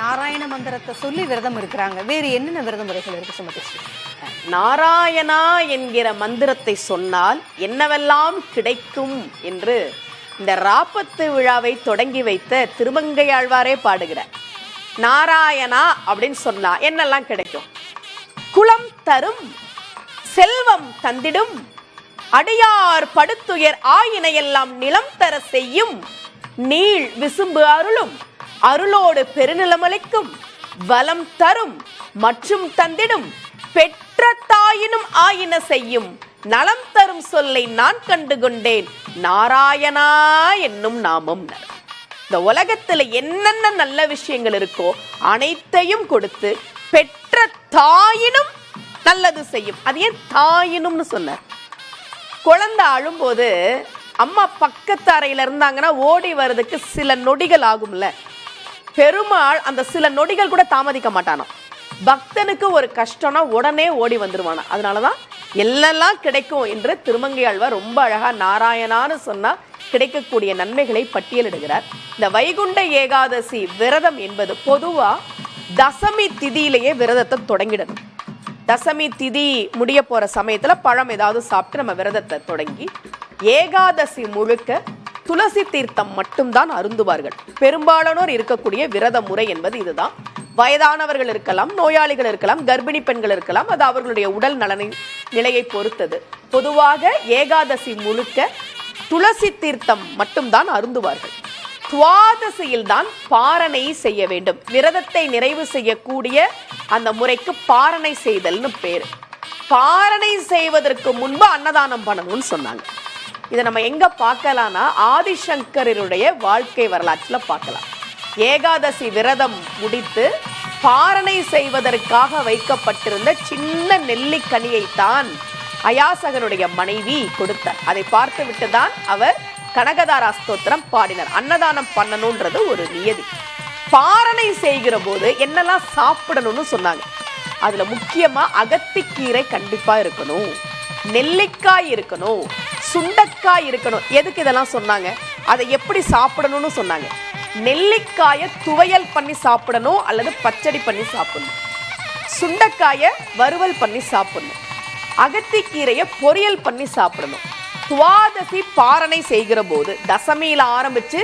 நாராயண மந்திரத்தை சொல்லி விரதம் இருக்கிறாங்க. வேறு என்னென்ன விரத முறைகள் இருக்கு சுமதி? நாராயணா என்கிற மந்திரத்தை சொன்னால் என்னவெல்லாம் கிடைக்கும் என்று இந்த ராப்பத்து விழாவை தொடங்கி வைத்த திருமங்கையாழ்வாரே பாடுகிறார். நாராயணா அப்படின்னு சொன்னா என்னெல்லாம் கிடைக்கும்? குலம் தரும், செல்வம் தந்திடும், அடியார் படுத்துயர் ஆயினையெல்லாம் நிலம் தர செய்யும், நீள் விசும்பு அருளும், அருளோடு பெருநிலமளிக்கும், வலம் தரும் மற்றும் தந்திடும், பெற்ற தாயினும் ஆயின செய்யும், நலம் தரும் சொல்லை நான் கண்டு கொண்டேன், நாராயணா என்னும் நாமம். இந்த உலகத்துல என்னென்ன நல்ல விஷயங்கள் இருக்கோ அனைத்தையும் கொடுத்து பெற்ற தாயினும் நல்லது செய்யும். அது ஏன் தாயினும்னு சொன்னார்? குழந்தை அழும்போது அம்மா பக்கத்து அறையில இருந்தாங்கன்னா ஓடி வர்றதுக்கு சில நொடிகள் ஆகும்ல. பெருமாள் அந்த சில நொடிகள் கூட தாமதிக்க மாட்டானோ. பக்தனுக்கு ஒரு கஷ்டம்னா உடனே ஓடி வந்துருவானா. அதனாலதான் எல்லாம் கிடைக்கும் என்று திருமங்கையாழ்வார் ரொம்ப அழகா நாராயணான்னு சொன்னா கிடைக்கக்கூடிய நன்மைகளை பட்டியலிடுகிறார். இந்த வைகுண்ட ஏகாதசி விரதம் என்பது பொதுவா தசமி திதியிலேயே விரதத்தை தொடங்கிடணும். தசமி திதி முடிய போற சமயத்துல பழம் ஏதாவது சாப்பிட்டு நம்ம விரதத்தை தொடங்கி ஏகாதசி முழுக்க துளசி தீர்த்தம் மட்டும்தான் அருந்துவார்கள். பெரும்பாலானோர் இருக்கக்கூடிய விரத முறை என்பது இதுதான். வயதானவர்கள் இருக்கலாம், நோயாளிகள் இருக்கலாம், கர்ப்பிணி பெண்கள் இருக்கலாம். அது அவர்களுடைய உடல் நிலையை பொறுத்தது. பொதுவாக ஏகாதசி முழுக்க துளசி தீர்த்தம் மட்டும்தான் அருந்துவார்கள். துவாதசியில் தான் பாரணை செய்ய வேண்டும். விரதத்தை நிறைவு செய்யக்கூடிய அந்த முறைக்கு பாரணை செய்தல்னு பேரு. பாரணை செய்வதற்கு முன்பு அன்னதானம் பண்ணணும்னு சொன்னாங்க. இதை நம்ம எங்க பார்க்கலாம்னா ஆதிசங்கரருடைய வாழ்க்கை வரலாற்றுல பார்க்கலாம். ஏகாதசி விரதம் முடித்து பாரணை செய்வதற்காக வைக்கப்பட்டிருந்த சின்ன நெல்லிக்கனியை தான் அயாசகனுடைய மனைவி கொடுத்தார். அதை பார்த்து விட்டுதான் அவர் கனகதாரா ஸ்தோத்திரம் பாடினார். அன்னதானம் பண்ணணும்ன்றது ஒரு நியதி. பாரணை செய்கிற போது என்னெல்லாம் சாப்பிடணும்னு சொன்னாங்க. அதுல முக்கியமா அகத்திக்கீரை கண்டிப்பா இருக்கணும், நெல்லிக்காய் இருக்கணும், சுண்டக்காய் இருக்கணும். எதுக்கு இதெல்லாம் சொன்னாங்க? அதை எப்படி சாப்பிடணும்னு சொன்னாங்க. நெல்லிக்காயை துவையல் பண்ணி சாப்பிடணும் அல்லது பச்சடி பண்ணி சாப்பிடணும். சுண்டக்காயை வறுவல் பண்ணி சாப்பிடணும். அகத்திக்கீரையை பொரியல் பண்ணி சாப்பிடணும். துவாதசி பாரணை செய்கிற போது தசமியில ஆரம்பிச்சு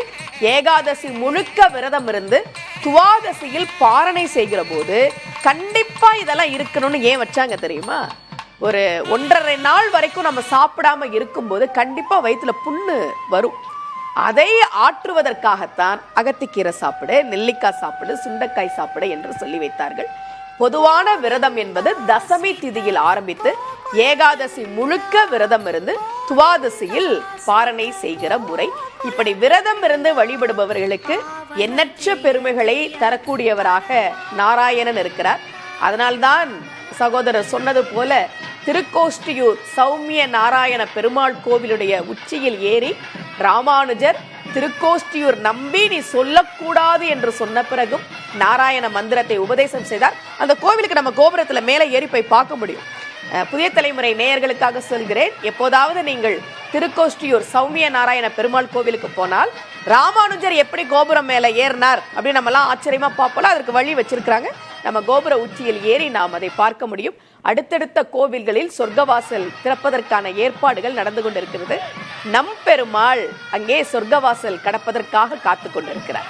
ஏகாதசி முழுக்க விரதம் இருந்து துவாதசியில் பாரணை செய்கிற போது கண்டிப்பா இதெல்லாம் இருக்கணும்னு ஏன் வச்சாங்க தெரியுமா? ஒரு 1.5 நாள் வரைக்கும் நம்ம சாப்பிடாம இருக்கும்போது கண்டிப்பா வயிற்றுல புண்ணு வரும். அதை ஆற்றுவதற்காகத்தான் அகத்திக்கீரை சாப்பிடு, நெல்லிக்காய் சாப்பிடு, சுண்டைக்காய் சாப்பிடு என்று சொல்லி வைத்தார்கள். பொதுவான விரதம் என்பது தசமி திதியில் ஆரம்பித்து ஏகாதசி முழுக்க விரதம் இருந்து துவாதசியில் பாரணை செய்கிற முறை. இப்படி விரதம் இருந்து வழிபடுபவர்களுக்கு எண்ணற்ற பெருமைகளை தரக்கூடியவராக நாராயணன் இருக்கிறார். அதனால்தான் சகோதரர் சொன்னது போல திருக்கோஷ்டியூர் சௌமிய நாராயண பெருமாள் கோவிலுடைய உச்சியில் ஏறி ராமானுஜர் திருக்கோஷ்டியூர் நம்பி நீ சொல்லக்கூடாது என்று சொன்ன பிறகும் நாராயண மந்திரத்தை உபதேசம் செய்தார். அந்த கோவிலுக்கு நம்ம கோபுரத்துல மேலே ஏறி போய் பார்க்க முடியும். புதிய தலைமுறை நேயர்களுக்காக சொல்கிறேன், எப்போதாவது நீங்கள் திருக்கோஷ்டியூர் சௌமிய நாராயண பெருமாள் கோவிலுக்கு போனால் ராமானுஜர் எப்படி கோபுரம் மேல ஏறினார் அப்படின்னு நம்ம எல்லாம் ஆச்சரியமா பார்ப்போம். அதற்கு வழி வச்சிருக்கிறாங்க. நம்ம கோபுர உச்சியில் ஏறி நாம் அதை பார்க்க முடியும். அடுத்தடுத்த கோவில்களில் சொர்க்கவாசல் திறப்பதற்கான ஏற்பாடுகள் நடந்து கொண்டிருக்கிறது. நம் பெருமாள் அங்கே சொர்க்கவாசல் கடப்பதற்காக காத்து கொண்டிருக்கிறார்.